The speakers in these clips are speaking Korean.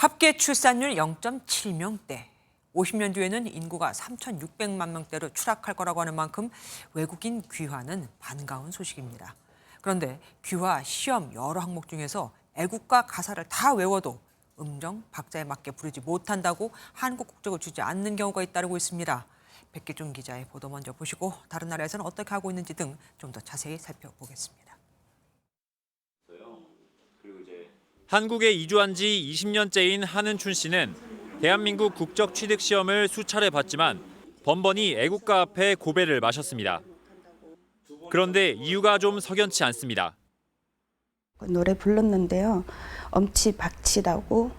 합계 출산율 0.7명대. 50년 뒤에는 인구가 3,600만 명대로 추락할 거라고 하는 만큼 외국인 귀화는 반가운 소식입니다. 그런데 귀화 시험 여러 항목 중에서 애국가 가사를 다 외워도 음정, 박자에 맞게 부르지 못한다고 한국 국적을 주지 않는 경우가 잇따르고 있습니다. 백기준 기자의 보도 먼저 보시고 다른 나라에서는 어떻게 하고 있는지 등 좀 더 자세히 살펴보겠습니다. 한국에 이주한 지 20년째인 한은춘 씨는 대한민국 국적 취득 시험을 수차례 봤지만 번번이 애국가 앞에 고배를 마셨습니다. 그런데 이유가 좀 석연치 않습니다. 노래 불렀는데요. 엄치박치라고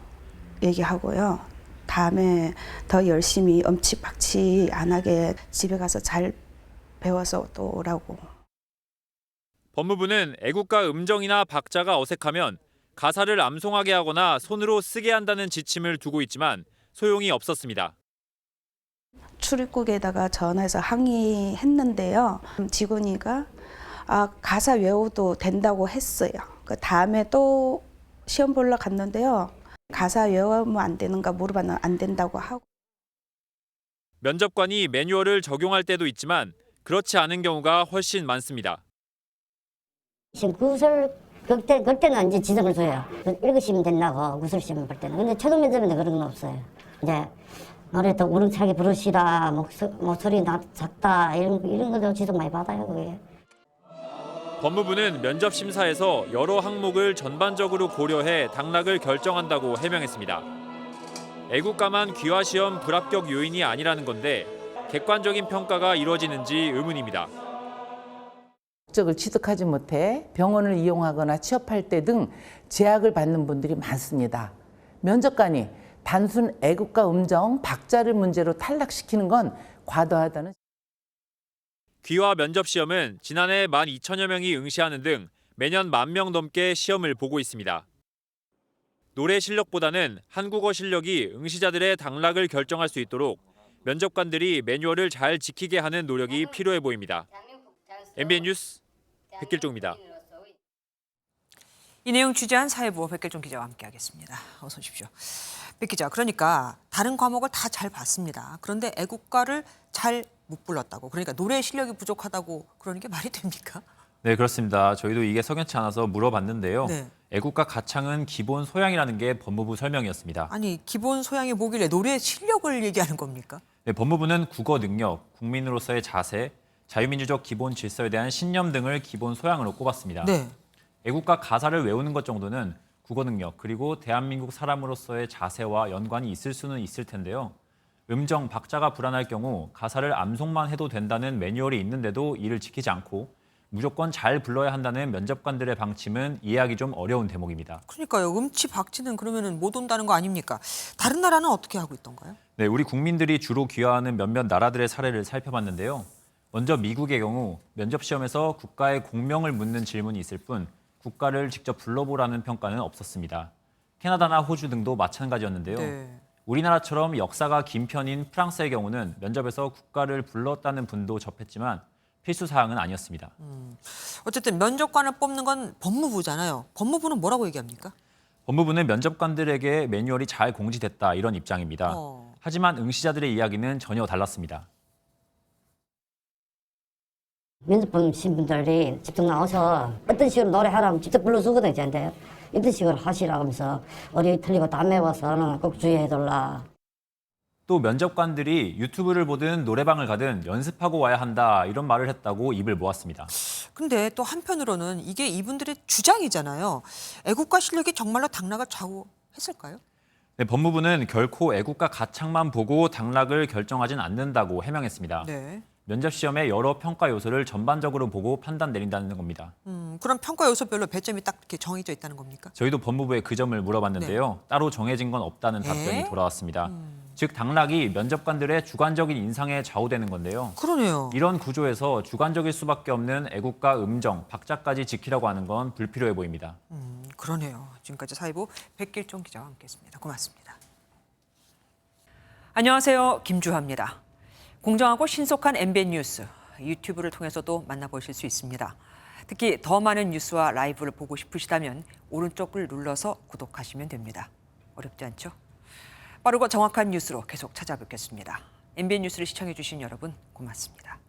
얘기하고요. 다음에 더 열심히 엄치박치 안 하게 집에 가서 잘 배워서 또 오라고. 법무부는 애국가 음정이나 박자가 어색하면 가사를 암송하게 하거나 손으로 쓰게 한다는 지침을 두고 있지만 소용이 없었습니다. 출입국에다가 전화해서 항의했는데요. 직원이가 가사 외워도 된다고 했어요. 그 다음에 또 시험 보러 갔는데요. 가사 외우면 안 되는가 물어봤는데 안 된다고 하고. 면접관이 매뉴얼을 적용할 때도 있지만 그렇지 않은 경우가 훨씬 많습니다. 지금 구설 그때는 이제 지적을 줘요. 읽으시면 된다고 구설 시험 볼 때는. 근데 최종 면접에는 그런 건 없어요. 이제 노래 더 우렁차게 부르시라, 목소리 작다 이런 거도 지적 많이 받아요. 그게. 법무부는 면접 심사에서 여러 항목을 전반적으로 고려해 당락을 결정한다고 해명했습니다. 애국가만 귀화 시험 불합격 요인이 아니라는 건데 객관적인 평가가 이루어지는지 의문입니다. 국적을 취득하지 못해 병원을 이용하거나 취업할 때 등 제약을 받는 분들이 많습니다. 면접관이 단순 애국가 음정, 박자를 문제로 탈락시키는 건 과도하다는. 귀화 면접 시험은 지난해 12,000여 명이 응시하는 등 매년 10,000명 넘게 시험을 보고 있습니다. 노래 실력보다는 한국어 실력이 응시자들의 당락을 결정할 수 있도록 면접관들이 매뉴얼을 잘 지키게 하는 노력이 필요해 보입니다. MBN 뉴스 백길종입니다. 이 내용 취재한 사회부 백길종 기자와 함께하겠습니다. 어서 오십시오. 백 기자, 그러니까 다른 과목을 다 잘 봤습니다. 그런데 애국가를 잘 못 불렀다고, 그러니까 노래 실력이 부족하다고 그러는 게 말이 됩니까? 네, 그렇습니다. 저희도 이게 석연치 않아서 물어봤는데요. 네. 애국가 가창은 기본 소양이라는 게 법무부 설명이었습니다. 아니, 기본 소양이 뭐길래 노래 실력을 얘기하는 겁니까? 네, 법무부는 국어 능력, 국민으로서의 자세, 자유민주적 기본 질서에 대한 신념 등을 기본 소양으로 꼽았습니다. 네. 애국가 가사를 외우는 것 정도는 국어 능력 그리고 대한민국 사람으로서의 자세와 연관이 있을 수는 있을 텐데요. 음정, 박자가 불안할 경우 가사를 암송만 해도 된다는 매뉴얼이 있는데도 이를 지키지 않고 무조건 잘 불러야 한다는 면접관들의 방침은 이해하기 좀 어려운 대목입니다. 그러니까요. 음치 박치는 그러면은 못 온다는 거 아닙니까? 다른 나라는 어떻게 하고 있던가요? 네, 우리 국민들이 주로 귀화하는 몇몇 나라들의 사례를 살펴봤는데요. 먼저 미국의 경우 면접 시험에서 국가의 공명을 묻는 질문이 있을 뿐 국가를 직접 불러보라는 평가는 없었습니다. 캐나다나 호주 등도 마찬가지였는데요. 네. 우리나라처럼 역사가 긴 편인 프랑스의 경우는 면접에서 국가를 불렀다는 분도 접했지만 필수 사항은 아니었습니다. 어쨌든 면접관을 뽑는 건 법무부잖아요. 법무부는 뭐라고 얘기합니까? 법무부는 면접관들에게 매뉴얼이 잘 공지됐다 이런 입장입니다. 하지만 응시자들의 이야기는 전혀 달랐습니다. 면접 보신 분들이 직접 나와서 어떤 식으로 노래하라면 직접 불러주거든요. 저한테. 이런 식으로 하시라고 하면서 어디 틀리고 다 매워서는 꼭 주의해둘라. 또 면접관들이 유튜브를 보든 노래방을 가든 연습하고 와야 한다 이런 말을 했다고 입을 모았습니다. 근데 또 한편으로는 이게 이분들의 주장이잖아요. 애국가 실력이 정말로 당락을 좌우했을까요? 네, 법무부는 결코 애국가 가창만 보고 당락을 결정하진 않는다고 해명했습니다. 네. 면접 시험의 여러 평가 요소를 전반적으로 보고 판단 내린다는 겁니다. 그럼 평가 요소별로 배점이 딱 이렇게 정해져 있다는 겁니까? 저희도 법무부에 그 점을 물어봤는데요. 따로 정해진 건 없다는 답변이 돌아왔습니다. 즉 당락이 면접관들의 주관적인 인상에 좌우되는 건데요. 그러네요. 이런 구조에서 주관적일 수밖에 없는 애국가 음정, 박자까지 지키라고 하는 건 불필요해 보입니다. 그러네요. 지금까지 사회부 백길종 기자와 함께했습니다. 고맙습니다. 안녕하세요. 김주하입니다. 공정하고 신속한 MBN 뉴스, 유튜브를 통해서도 만나보실 수 있습니다. 특히 더 많은 뉴스와 라이브를 보고 싶으시다면 오른쪽을 눌러서 구독하시면 됩니다. 어렵지 않죠? 빠르고 정확한 뉴스로 계속 찾아뵙겠습니다. MBN 뉴스를 시청해 주신 여러분 고맙습니다.